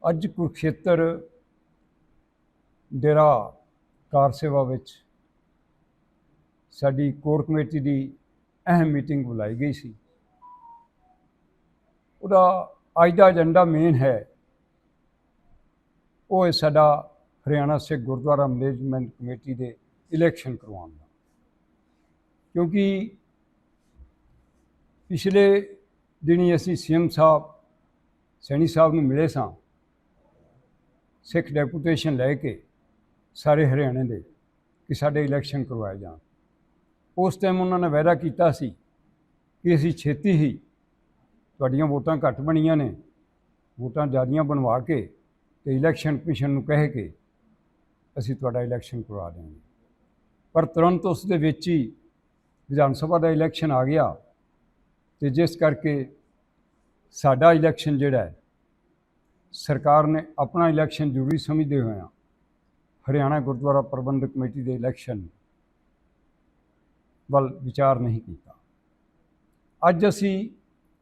ਅੱਜ ਕੁਰੂਖੇਤਰ डेरा कार सेवा विच साडी core committee की अहम मीटिंग बुलाई गई सी। उहदा अज का एजेंडा मेन है वो है साडा हरियाणा सिख गुरुद्वारा मैनेजमेंट कमेटी के इलैक्शन करवाउण दा, क्योंकि पिछले दिनी असीं सीएम साहब सैनी साहब नूं मिले सां, सिख डेपूटेशन लैके सारे हरियाणे दे कि साडे इलैक्शन करवाए जाण। उस टाइम उन्होंने वायदा किया सी कि असीं छेती ही तुहाडीआं वोटां घट बणीआं ने, वोटां ज़्यादियां बनवा के ते इलैक्शन कमीशन नूं कह के असीं तुहाडा इलैक्शन करवा देंगे। पर तुरंत उस दे विच ही विधान सभा का इलैक्शन आ गया, तो जिस करके साडा इलैक्शन जिहड़ा है सरकार ने अपना इलैक्शन जरूरी समझते हुए हरियाणा गुरुद्वारा प्रबंधक कमेटी के इलैक्शन वाल विचार नहीं किया। अज असी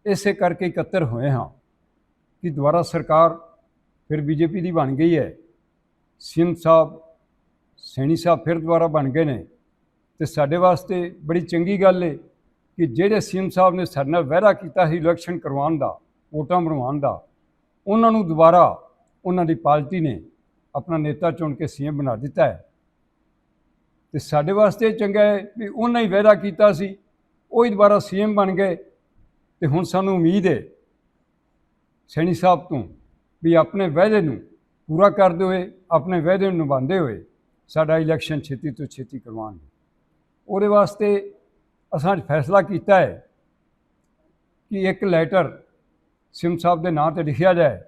इसे करके इकत्तर हुए हाँ कि दोबारा सरकार फिर बीजेपी की बन गई है, सीएम साहब सैनी साहब फिर दोबारा बन गए ने, तो साडे वास्ते बड़ी चंगी गल है कि जेडे सीएम साहब ने साडे नाल वायदा किया इलैक्शन करवाउण दा, वोटां बनवाउण दा, उन्हां नूं दोबारा उन्हां दी पार्टी ने अपना नेता चुन के सीएम बना दिता है। तो साडे वास्ते चंगा है भी उन्हें ही वायदा किया सी, वही दोबारा सीएम बन गए। तो हुण सानूं उम्मीद है सैनी साहब तो भी अपने वायदे नूं पूरा करते हुए, अपने वायदे नूं निभांदे हुए साडा इलैक्शन छेती तो छेती करवाउणगे। उहदे वास्ते असां फैसला किया है कि एक लैटर सीएम साहब के नाम पर लिखिया जाए,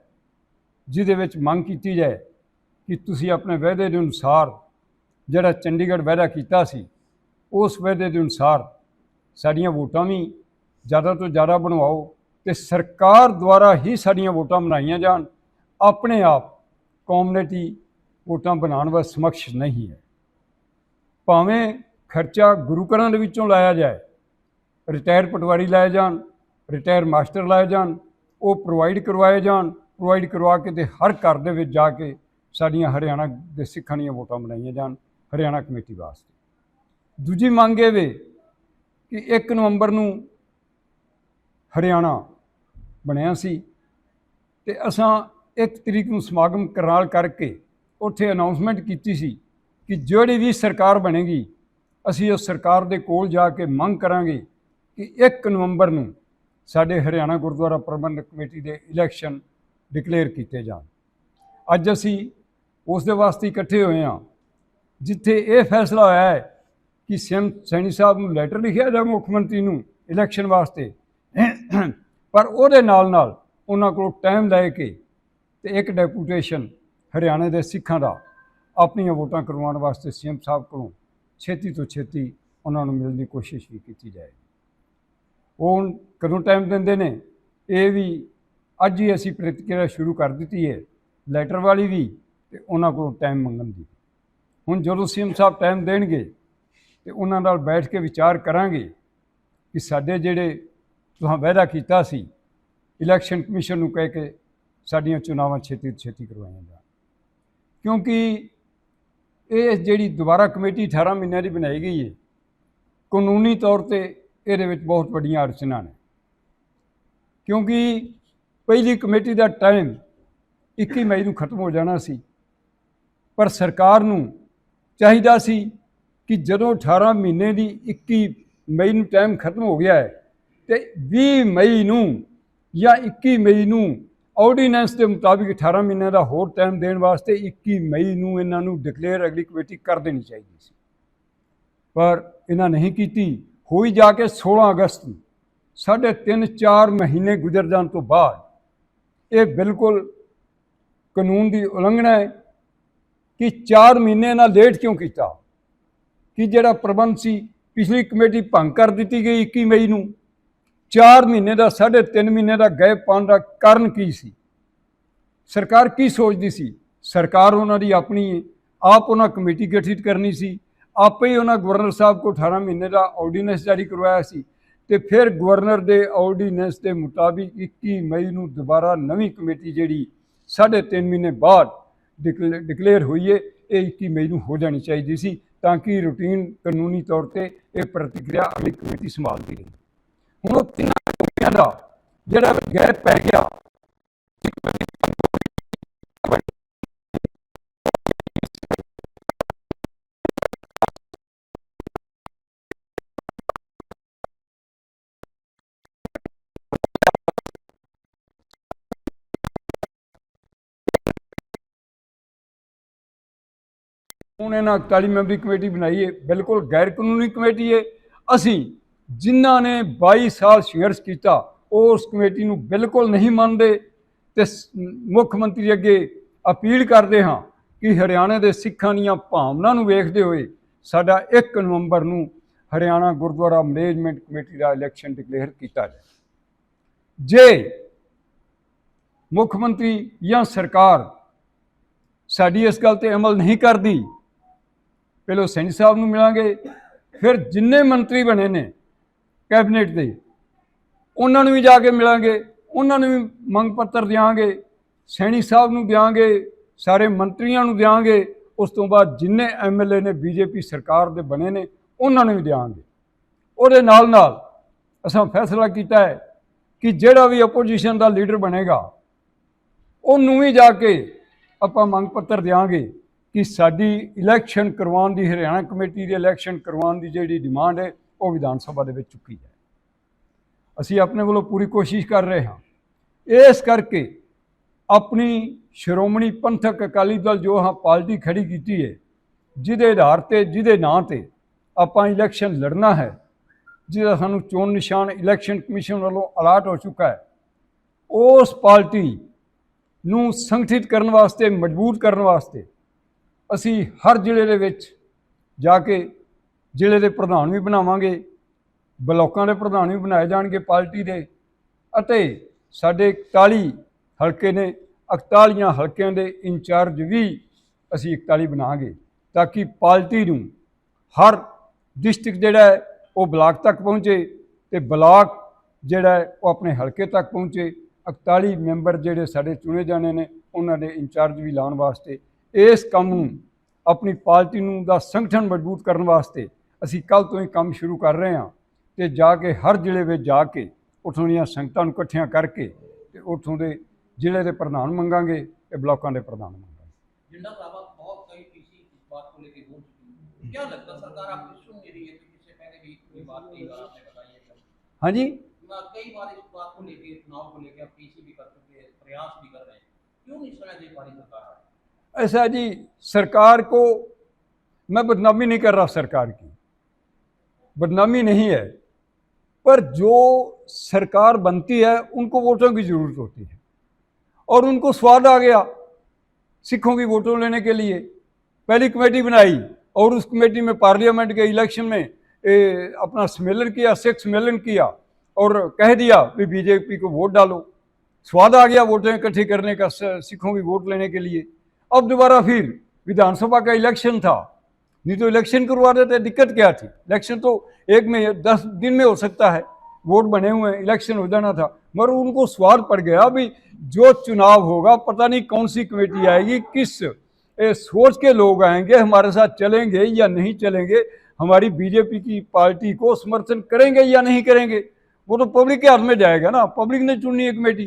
जिहदे विच मंग की जाए कि तुसीं अपने वायदे के अनुसार जिहड़ा चंडीगढ़ वायदा किया सी, उस वायदे के अनुसार साड़ियाँ वोटां भी ज़्यादा तो ज़्यादा बनवाओ, तो सरकार द्वारा ही साड़ियाँ वोटां बनाईयां जान, अपने आप कॉमनेटी वोटां बनाने वास्ते समक्ष नहीं है। भावें खर्चा गुरु घरां दे विचों लाया जाए, रिटायर पटवारी लाए जान, रिटायर मास्टर लाए जान, वो प्रोवाइड करवाए जान, प्रोवाइड करवा के ते हर घर दे विच जाके साड़ियाँ हरियाणा के सिखां दीआं वोटां बनाईयां जान हरियाणा कमेटी वास्ते। दूजी मंग ये वे कि 1 नवंबर नूं हरियाणा बनिया सी, ते असां 1 तरीक नूं समागम कराल करके उत्थे अनाउंसमेंट की सी कि जिहड़ी भी सरकार बनेगी असीं उस सरकार दे कोल जाके मंग करांगे कि 1 नवंबर नूं साडे हरियाणा गुरुद्वारा प्रबंधक कमेटी के इलैक्शन डिकलेयर किए जान। अज असीं उस दे वास्ते इकट्ठे हुए हाँ जिथे ये फैसला होया है कि सीएम सैनी साहब नूं लैटर लिखिया जाए मुख्यमंत्री नूं इलैक्शन वास्ते, पर उहदे नाल नाल उन्हां कोल टाइम लैके ते एक डेपूटेशन हरियाणे के सिखां दा अपनियां वोटां करवाउण वास्ते सीएम साहब कोलों छेती तो छेती उन्हां नूं मिलण दी कोशिश भी की जाए। वो हुण कदों टाइम दिंदे ने ये भी अज ही असीं प्रतिक्रिया शुरू कर दी है, लैटर वाली भी ते उन्हां कोलों टाइम मंगण दी। हुण जदों सीएम साहब टाइम देणगे ते उन्हां नाल बैठ के विचार करांगे कि साडे जिहड़े तुहां वायदा कीता सी इलैक्शन कमीशन नूं कह के साडीआं चुनावां छेती छेती करवाईआं जाण, क्योंकि ये जिहड़ी दोबारा कमेटी 18 महीनों की बनाई गई है, कानूनी तौर पर ये बहुत वड्डियां अड़चनां ने, क्योंकि पहली कमेटी का टाइम 21 मई नूं खत्म हो जाना सी, पर सरकार नूं चाहिदा सी कि जदों 18 महीने की 21 मई नूं टाइम खत्म हो गया है तो 20 मई नूं या 21 मई नूं ऑर्डीनेंस के मुताबिक 18 महीने का होर टाइम देने वास्ते 21 मई नूं इन्हां नूं डिकलेयर अगली कमेटी कर देनी चाहिए सी, पर इन्हां नहीं की। हुई जाके 16 अगस्त नूं 3.5-4 महीने गुजर जाने तो बाद ये बिल्कुल कानून की उलंघना है कि 4 महीने ना लेट क्यों किया, कि जिहड़ा प्रबंध सी पिछली कमेटी भंग कर दी गई 21 मई नूं, 4 महीने का 3.5 महीने का गैप पाने का कारण की सी, सरकार की सोचती सी। सरकार उन्होंने अपनी आप उन्होंने कमेटी गठित करनी सी, आप ही उन्होंने गवर्नर साहब को 18 महीने का ऑर्डीनेंस जारी करवाया सी, तो फिर गवर्नर के ऑर्डीनेंस के मुताबिक 21 मई नूं दोबारा नवीं कमेटी जिहड़ी 3.5 ਮਹੀਨੇ ਬਾਅਦ ਡਿਕਲੇਅਰ ਹੋਈ ਹੈ। ਇਹ 21 ਮਈ ਨੂੰ ਹੋ ਜਾਣੀ ਚਾਹੀਦੀ ਸੀ, ਤਾਂ ਕਿ ਰੂਟੀਨ ਕਾਨੂੰਨੀ ਤੌਰ ਤੇ ਇਹ ਪ੍ਰਤੀਕਿਰਿਆ ਅਗਲੀ ਕਮੇਟੀ ਸੰਭਾਲਦੀ ਰਹੀ। ਹੁਣ ਉਹ ਤਿੰਨਾਂ ਕਮੇਟੀਆਂ ਦਾ ਜਿਹੜਾ ਗੈਪ ਪੈ ਗਿਆ, ਹੁਣ ਇਹਨਾਂ 41 ਮੈਂਬਰੀ ਕਮੇਟੀ ਬਣਾਈ ਹੈ, ਬਿਲਕੁਲ ਗੈਰ ਕਾਨੂੰਨੀ ਕਮੇਟੀ ਹੈ। ਅਸੀਂ ਜਿਨ੍ਹਾਂ ਨੇ 22 ਸਾਲ ਸੰਘਰਸ਼ ਕੀਤਾ ਉਸ ਕਮੇਟੀ ਨੂੰ ਬਿਲਕੁਲ ਨਹੀਂ ਮੰਨਦੇ ਤੇ ਮੁੱਖ ਮੰਤਰੀ ਅੱਗੇ ਅਪੀਲ ਕਰਦੇ ਹਾਂ ਕਿ ਹਰਿਆਣੇ ਦੇ ਸਿੱਖਾਂ ਦੀਆਂ ਭਾਵਨਾ ਨੂੰ ਵੇਖਦੇ ਹੋਏ ਸਾਡਾ 1 ਨਵੰਬਰ ਨੂੰ ਹਰਿਆਣਾ ਗੁਰਦੁਆਰਾ ਮੈਨੇਜਮੈਂਟ ਕਮੇਟੀ ਦਾ ਇਲੈਕਸ਼ਨ ਡਿਕਲੇਅਰ ਕੀਤਾ ਜਾਏ। ਜੇ ਮੁੱਖ ਮੰਤਰੀ ਜਾਂ ਸਰਕਾਰ ਸਾਡੀ ਇਸ ਗੱਲ ਤੇ ਅਮਲ ਨਹੀਂ ਕਰਦੀ, ਪਹਿਲਾਂ ਸੈਣੀ ਸਾਹਿਬ ਨੂੰ ਮਿਲਾਂਗੇ, ਫਿਰ ਜਿੰਨੇ ਮੰਤਰੀ ਬਣੇ ਨੇ ਕੈਬਨਿਟ ਦੇ ਉਹਨਾਂ ਨੂੰ ਵੀ ਜਾ ਕੇ ਮਿਲਾਂਗੇ, ਉਹਨਾਂ ਨੂੰ ਵੀ ਮੰਗ ਪੱਤਰ ਦਿਆਂਗੇ, ਸੈਣੀ ਸਾਹਿਬ ਨੂੰ ਦਿਆਂਗੇ, ਸਾਰੇ ਮੰਤਰੀਆਂ ਨੂੰ ਦਿਆਂਗੇ। ਉਸ ਤੋਂ ਬਾਅਦ ਜਿੰਨੇ ਐਮਐਲਏ ਨੇ ਬੀਜੇਪੀ ਸਰਕਾਰ ਦੇ ਬਣੇ ਨੇ ਉਹਨਾਂ ਨੂੰ ਵੀ ਦਿਆਂਗੇ। ਉਹਦੇ ਨਾਲ ਨਾਲ ਅਸਾਂ ਫੈਸਲਾ ਕੀਤਾ ਹੈ ਕਿ ਜਿਹੜਾ ਵੀ ਆਪੋਜੀਸ਼ਨ ਦਾ ਲੀਡਰ ਬਣੇਗਾ ਉਹਨੂੰ ਵੀ ਜਾ ਕੇ ਆਪਾਂ ਮੰਗ ਪੱਤਰ ਦਿਆਂਗੇ ਕਿ ਸਾਡੀ ਇਲੈਕਸ਼ਨ ਕਰਵਾਉਣ ਦੀ, ਹਰਿਆਣਾ ਕਮੇਟੀ ਦੇ ਇਲੈਕਸ਼ਨ ਕਰਵਾਉਣ ਦੀ ਜਿਹੜੀ ਡਿਮਾਂਡ ਹੈ ਉਹ ਵਿਧਾਨ ਸਭਾ ਦੇ ਵਿੱਚ ਚੁੱਕੀ ਜਾਏ। ਅਸੀਂ ਆਪਣੇ ਵੱਲੋਂ ਪੂਰੀ ਕੋਸ਼ਿਸ਼ ਕਰ ਰਹੇ ਹਾਂ। ਇਸ ਕਰਕੇ ਆਪਣੀ ਸ਼੍ਰੋਮਣੀ ਪੰਥਕ ਅਕਾਲੀ ਦਲ ਜੋ ਹਾਂ ਪਾਰਟੀ ਖੜੀ ਕੀਤੀ ਹੈ, ਜਿਹਦੇ ਆਧਾਰ ਤੇ, ਜਿਹਦੇ ਨਾਂ ਤੇ ਆਪਾਂ ਇਲੈਕਸ਼ਨ ਲੜਨਾ ਹੈ, ਜਿਹਦਾ ਸਾਨੂੰ ਚੋਣ ਨਿਸ਼ਾਨ ਇਲੈਕਸ਼ਨ ਕਮਿਸ਼ਨ ਵੱਲੋਂ ਅਲਾਟ ਹੋ ਚੁੱਕਾ ਹੈ, ਉਸ ਪਾਰਟੀ ਨੂੰ ਸੰਗਠਿਤ ਕਰਨ ਵਾਸਤੇ, ਮਜ਼ਬੂਤ ਕਰਨ ਵਾਸਤੇ ਅਸੀਂ ਹਰ ਜ਼ਿਲ੍ਹੇ ਦੇ ਵਿੱਚ ਜਾ ਕੇ ਜ਼ਿਲ੍ਹੇ ਦੇ ਪ੍ਰਧਾਨ ਵੀ ਬਣਾਵਾਂਗੇ, ਬਲਾਕਾਂ ਦੇ ਪ੍ਰਧਾਨ ਵੀ ਬਣਾਏ ਜਾਣਗੇ ਪਾਰਟੀ ਦੇ, ਅਤੇ ਸਾਡੇ 41 ਹਲਕੇ ਨੇ, 41 ਹਲਕਿਆਂ ਦੇ ਇੰਚਾਰਜ ਵੀ ਅਸੀਂ 41 ਬਣਾਵਾਂਗੇ, ਤਾਂ ਕਿ ਪਾਰਟੀ ਨੂੰ ਹਰ ਡਿਸਟ੍ਰਿਕਟ ਜਿਹੜਾ ਹੈ ਉਹ ਬਲਾਕ ਤੱਕ ਪਹੁੰਚੇ ਤੇ ਬਲਾਕ ਜਿਹੜਾ ਹੈ ਉਹ ਆਪਣੇ ਹਲਕੇ ਤੱਕ ਪਹੁੰਚੇ। 41 ਮੈਂਬਰ ਜਿਹੜੇ ਸਾਡੇ ਚੁਣੇ ਜਾਣੇ ਨੇ ਉਹਨਾਂ ਦੇ ਇੰਚਾਰਜ ਵੀ ਲਾਉਣ ਵਾਸਤੇ, ਇਸ ਕੰਮ ਨੂੰ ਆਪਣੀ ਪਾਰਟੀ ਨੂੰ ਦਾ ਸੰਗਠਨ ਮਜ਼ਬੂਤ ਕਰਨ ਵਾਸਤੇ ਅਸੀਂ ਕੱਲ੍ਹ ਤੋਂ ਹੀ ਕੰਮ ਸ਼ੁਰੂ ਕਰ ਰਹੇ ਹਾਂ। ਤੇ ਜਾ ਕੇ ਹਰ ਜ਼ਿਲ੍ਹੇ ਵਿੱਚ ਜਾ ਕੇ ਉੱਥੋਂ ਦੀਆਂ ਸੰਗਤਾਂ ਨੂੰ ਇਕੱਠੀਆਂ ਕਰਕੇ ਤੇ ਉੱਥੋਂ ਦੇ ਜ਼ਿਲ੍ਹੇ ਦੇ ਪ੍ਰਧਾਨ ਮੰਗਾਂਗੇ ਤੇ ਬਲਾਕਾਂ ਦੇ ਪ੍ਰਧਾਨ ਮੰਗਾਂਗੇ। जिंदा साहब बहुत कई पीसी इस बात को लेकर बोल चुकी है, क्या लगता है सरकार आपकी सुन नहीं रही है? तो इससे पहले भी कोई बात कई बार आपने बताई है, हाँ जी, कई बार इस बात को लेकर, चुनाव को लेकर आप पीसी भी कर चुके हैं, प्रयास भी कर रहे हैं, क्यों नहीं सुना दे पा रही सरकार? ऐसा जी, सरकार को मैं बदनामी नहीं कर रहा, सरकार की बदनामी नहीं है, पर जो सरकार बनती है उनको वोटों की ज़रूरत होती है और उनको स्वाद आ गया सिखों की वोटों लेने के लिए। पहली कमेटी बनाई और उस कमेटी में पार्लियामेंट के इलेक्शन में अपना सम्मेलन किया, सिख सम्मेलन किया और कह दिया कि बीजेपी को वोट डालो। स्वाद आ गया वोटें इकट्ठी करने का सिखों की वोट लेने के लिए। अब दोबारा फिर विधानसभा का इलेक्शन था, नहीं तो इलेक्शन करवा देते, दिक्कत क्या थी? इलेक्शन तो 1 में 10 दिन में हो सकता है, वोट बने हुए हैं, इलेक्शन हो जाना था। मगर उनको स्वाद पड़ गया भी जो चुनाव होगा पता नहीं कौन सी कमेटी आएगी, किस सोच के लोग आएंगे, हमारे साथ चलेंगे या नहीं चलेंगे, हमारी बीजेपी की पार्टी को समर्थन करेंगे या नहीं करेंगे, वो तो पब्लिक के हाथ में जाएगा ना, पब्लिक ने चुनी है कमेटी।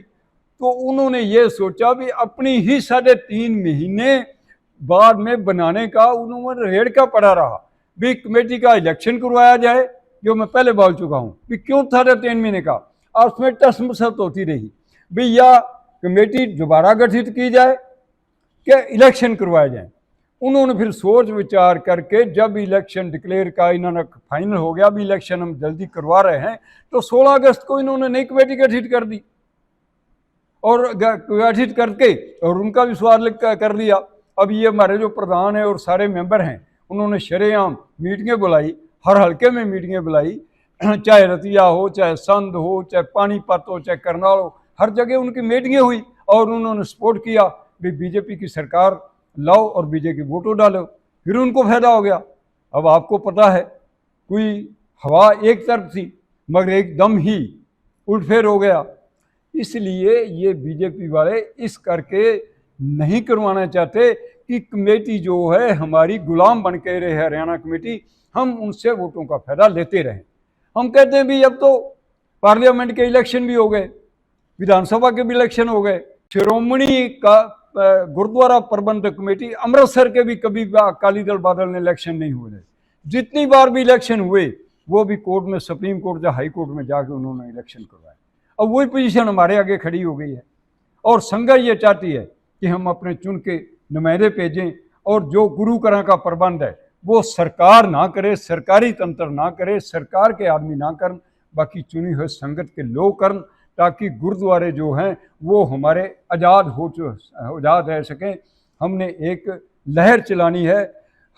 तो उन्होंने ये सोचा भी अपनी ही 3.5 महीने बाद में बनाने का उन्होंने रेड़का पड़ा रहा भी कमेटी का इलेक्शन करवाया जाए, जो मैं पहले बोल चुका हूँ भी क्यों 3.5 महीने का, और उसमें टसमसत होती रही भी या कमेटी दोबारा गठित की जाए क्या इलेक्शन करवाए जाए। उन्होंने फिर सोच विचार करके जब इलेक्शन डिक्लेयर का इन्होंने फाइनल हो गया भी इलेक्शन हम जल्दी करवा रहे हैं, तो 16 अगस्त को इन्होंने नई कमेटी गठित कर दी और गठित करके और उनका भी स्वाद कर लिया। अब ये हमारे जो प्रधान है और सारे मेंबर हैं उन्होंने शरेआम मीटिंगें बुलाई, हर हल्के में मीटिंगें बुलाई, चाहे रतिया हो, चाहे संध हो, चाहे पानीपत हो, चाहे करनाल हो, हर जगह उनकी मीटिंगें हुई और उन्होंने सपोर्ट किया भी बीजेपी की सरकार लाओ और बीजेपी वोटों डालो। फिर उनको फायदा हो गया। अब आपको पता है कोई हवा एक तरफ थी मगर एकदम ही उलटफेर हो गया। इसलिए ये बीजेपी वाले इस करके नहीं करवाना चाहते कि कमेटी जो है हमारी गुलाम बन के रहे, हरियाणा कमेटी, हम उनसे वोटों का फायदा लेते रहें। हम कहते हैं भी अब तो पार्लियामेंट के इलेक्शन भी हो गए, विधानसभा के भी इलेक्शन हो गए, शिरोमणि का गुरुद्वारा प्रबंधक कमेटी अमृतसर के भी कभी अकाली दल बादल ने इलेक्शन नहीं हुए, जितनी बार भी इलेक्शन हुए वो भी कोर्ट में, सुप्रीम कोर्ट या हाई कोर्ट में जाके उन्होंने इलेक्शन करवाया। अब वही पोजीशन हमारे आगे खड़ी हो गई है और संघ ये चाहती है कि हम अपने चुन के नुमाइंदे भेजें और जो गुरु घरां का प्रबंध है वो सरकार ना करे, सरकारी तंत्र ना करे, सरकार के आदमी ना करन, बाकी चुनी हुए संगत के लोग करन, ताकि गुरुद्वारे जो हैं वो हमारे आज़ाद रह सकें। हमने एक लहर चलानी है,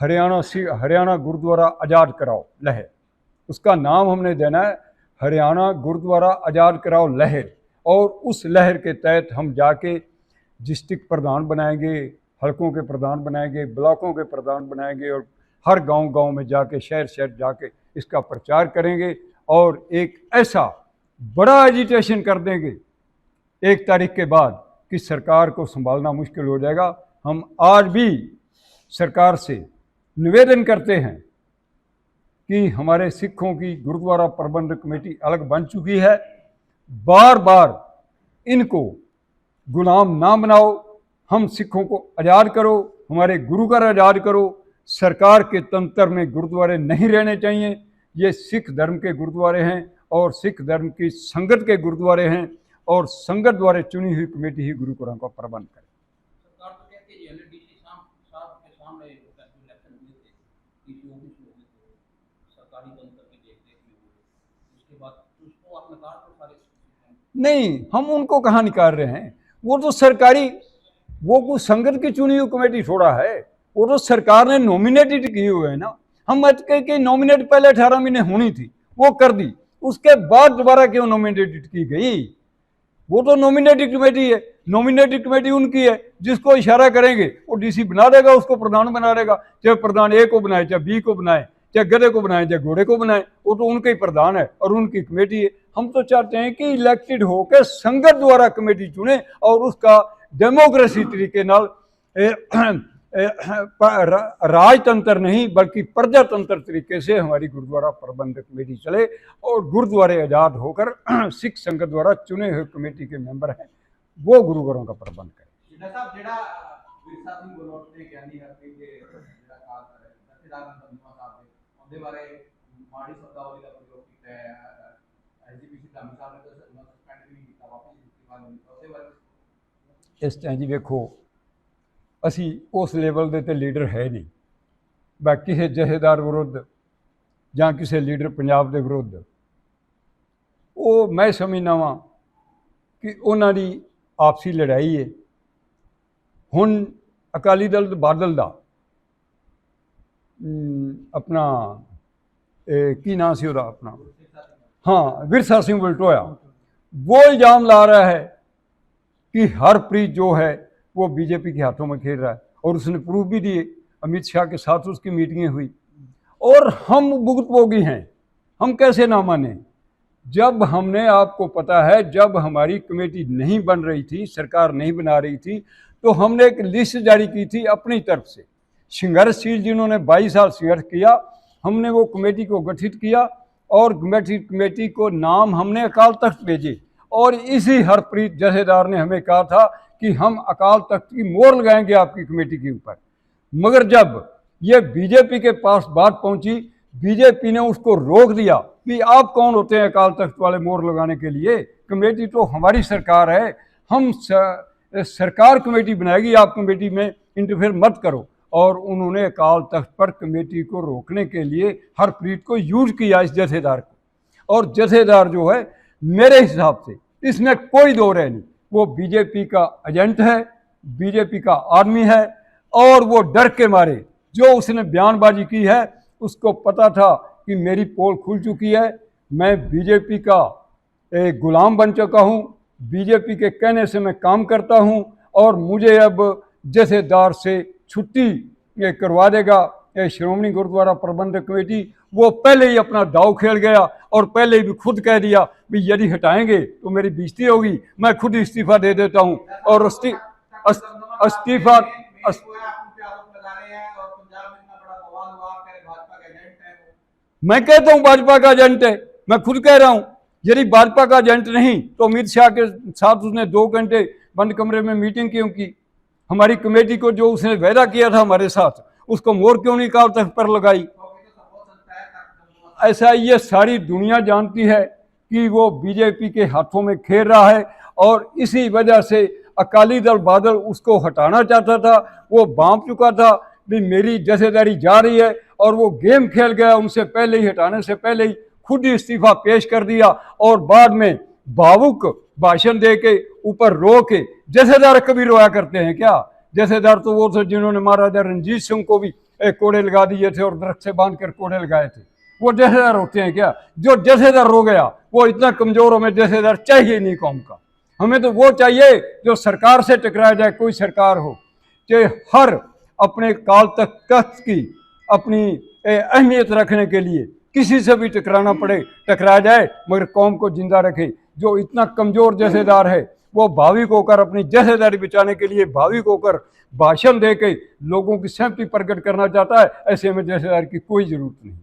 हरियाणा गुरुद्वारा आज़ाद कराओ लहर, उसका नाम हमने देना है हरियाणा गुरुद्वारा आज़ाद कराओ लहर। और उस लहर के तहत हम जाके डिस्ट्रिक्ट प्रधान बनाएंगे, हलकों के प्रधान बनाएंगे, ब्लॉकों के प्रधान बनाएंगे और हर गांव में जाके, शहर जाके इसका प्रचार करेंगे और एक ऐसा बड़ा एजिटेशन कर देंगे 1 तारीख के बाद कि सरकार को संभालना मुश्किल हो जाएगा। हम आज भी सरकार से निवेदन करते हैं कि हमारे सिखों की गुरुद्वारा प्रबंधक कमेटी अलग बन चुकी है, बार बार इनको गुलाम ना बनाओ, हम सिखों को आज़ाद करो, हमारे गुरु घर आज़ाद करो, सरकार के तंत्र में गुरुद्वारे नहीं रहने चाहिए। ये सिख धर्म के गुरुद्वारे हैं और सिख धर्म की संगत के गुरुद्वारे हैं और संगत द्वारा चुनी हुई कमेटी ही गुरु घरों का प्रबंध करे। सरकार तो कहती है डीसी साहब के सामने इलेक्शन हुए थे, डीसी ऑफिस में हुए थे, सरकारी तंत्र की देख में हुए, उसके बाद उसको आप नकार तो सारे नहीं, हम उनको कहाँ निकाल रहे हैं, वो तो सरकारी, वो कुछ संगत की चुनी हुई कमेटी थोड़ा है, वो तो सरकार ने नॉमिनेटेड किए हुए है ना। हम के नॉमिनेट पहले 18 महीने होनी थी, वो कर दी, उसके बाद दोबारा क्यों नॉमिनेटेड की गई? वो तो नॉमिनेटेड कमेटी है, नॉमिनेटेड कमेटी उनकी है, जिसको इशारा करेंगे वो डीसी बना देगा, उसको प्रधान बना देगा, चाहे प्रधान ए को बनाए, चाहे बी को बनाए, चाहे गधे को बनाए, चाहे घोड़े को बनाए, वो तो उनके ही प्रधान है और उनकी कमेटी है। हम तो चाहते हैं कि इलेक्टेड होकर संगत द्वारा कमेटी चुने और उसका डेमोक्रेसी तरीके नाल राजतंत्र नहीं बल्कि प्रजातंत्र तरीके से हमारी गुरुद्वारा प्रबंधक कमेटी चले और गुरुद्वारे आज़ाद होकर सिख संगत द्वारा चुने हुए कमेटी के मेंबर हैं वो गुरुघरों का प्रबंध करें। इस टाइम जी वेखो असी उस लेवल के तो लीडर है नहीं, बाकी किसी जथेदार विरुद्ध ਜਾਂ किसी लीडर पंजाब के विरुद्ध वो मैं समझना वा कि उन्होंने आपसी लड़ाई है। हुण अकाली दल बादल का अपना की नाम से अपना, हाँ, विरसा सिंह वलटोया, वो इल्ज़ाम ला रहा है कि हरप्रीत जो है वो बीजेपी के हाथों में खेल रहा है और उसने प्रूफ भी दिए, अमित शाह के साथ उसकी मीटिंगें हुई और हम भुगतभोगी हैं। हम कैसे ना माने जब हमने, आपको पता है, जब हमारी कमेटी नहीं बन रही थी, सरकार नहीं बना रही थी, तो हमने एक लिस्ट जारी की थी अपनी तरफ से, संघर्षशील जिन्होंने 22 साल संघर्ष किया, हमने वो कमेटी को गठित किया और कमेटी को नाम हमने अकाल तख्त भेजे और इसी हरप्रीत जथेदार ने हमें कहा था कि हम अकाल तख्त की मोहर लगाएंगे आपकी कमेटी के ऊपर। मगर जब ये बीजेपी के पास बात पहुंची, बीजेपी ने उसको रोक दिया कि आप कौन होते हैं अकाल तख्त वाले मोहर लगाने के लिए, कमेटी तो हमारी सरकार है, हम सरकार कमेटी बनाएगी, आप कमेटी में इंटरफेयर मत करो। और उन्होंने अकाल तख्त पर कमेटी को रोकने के लिए हरप्रीत को यूज किया, इस जथेदार को। और जथेदार जो है मेरे हिसाब से इसमें कोई दो राय नहीं, वो बीजेपी का एजेंट है, बीजेपी का आदमी है और वो डर के मारे जो उसने बयानबाजी की है, उसको पता था कि मेरी पोल खुल चुकी है, मैं बीजेपी का एक गुलाम बन चुका हूँ, बीजेपी के कहने से मैं काम करता हूँ और मुझे अब जथेदार से छुट्टी करवा देगा श्रोमणी गुरुद्वारा प्रबंधक कमेटी। वो पहले ही अपना दाव खेल गया और पहले ही खुद कह दिया भी यदि हटाएंगे तो मेरी बेइज्जती होगी, मैं खुद इस्तीफा दे देता हूँ। और इस्तीफा मैं कहता हूं भाजपा का एजेंट है, मैं खुद कह रहा हूं। यदि भाजपा का एजेंट नहीं तो अमित शाह के साथ उसने 2 घंटे बंद कमरे में मीटिंग क्यों की? हमारी कमेटी को जो उसने वायदा किया था हमारे साथ, उसको मोहर क्यों नहीं काल तक पर लगाई? ऐसा ये सारी दुनिया जानती है कि वो बीजेपी के हाथों में खेल रहा है, और इसी वजह से अकाली दल बादल उसको हटाना चाहता था। वो भांप चुका था भी मेरी जथेदारी जा रही है, और वो गेम खेल गया। उनसे पहले ही, हटाने से पहले ही खुद ही इस्तीफा पेश कर दिया, और बाद में भावुक भाषण दे के ऊपर रो के, जथेदार कभी रोया करते हैं क्या? जथेदार तो वो थे जिन्होंने महाराजा रणजीत सिंह को भी कोड़े लगा दिए थे और दरख्त से बांध कर कोड़े लगाए थे। वो जथेदार होते हैं क्या? जो जथेदार रो गया वो इतना कमजोर हो, हमें जथेदार चाहिए नहीं कौम का। हमें तो वो चाहिए जो सरकार से टकराया जाए, कोई सरकार हो कि हर अपने काल तक तख्त की अपनी अहमियत रखने के लिए किसी से भी टकराना पड़े टकराया जाए, मगर कौम को जिंदा रखे। जो इतना कमजोर जथेदार है वो भाविक होकर अपनी जथेदारी बचाने के लिए भाविक होकर भाषण दे के लोगों की सहमति प्रकट करना चाहता है, ऐसे में जथेदार की कोई जरूरत नहीं।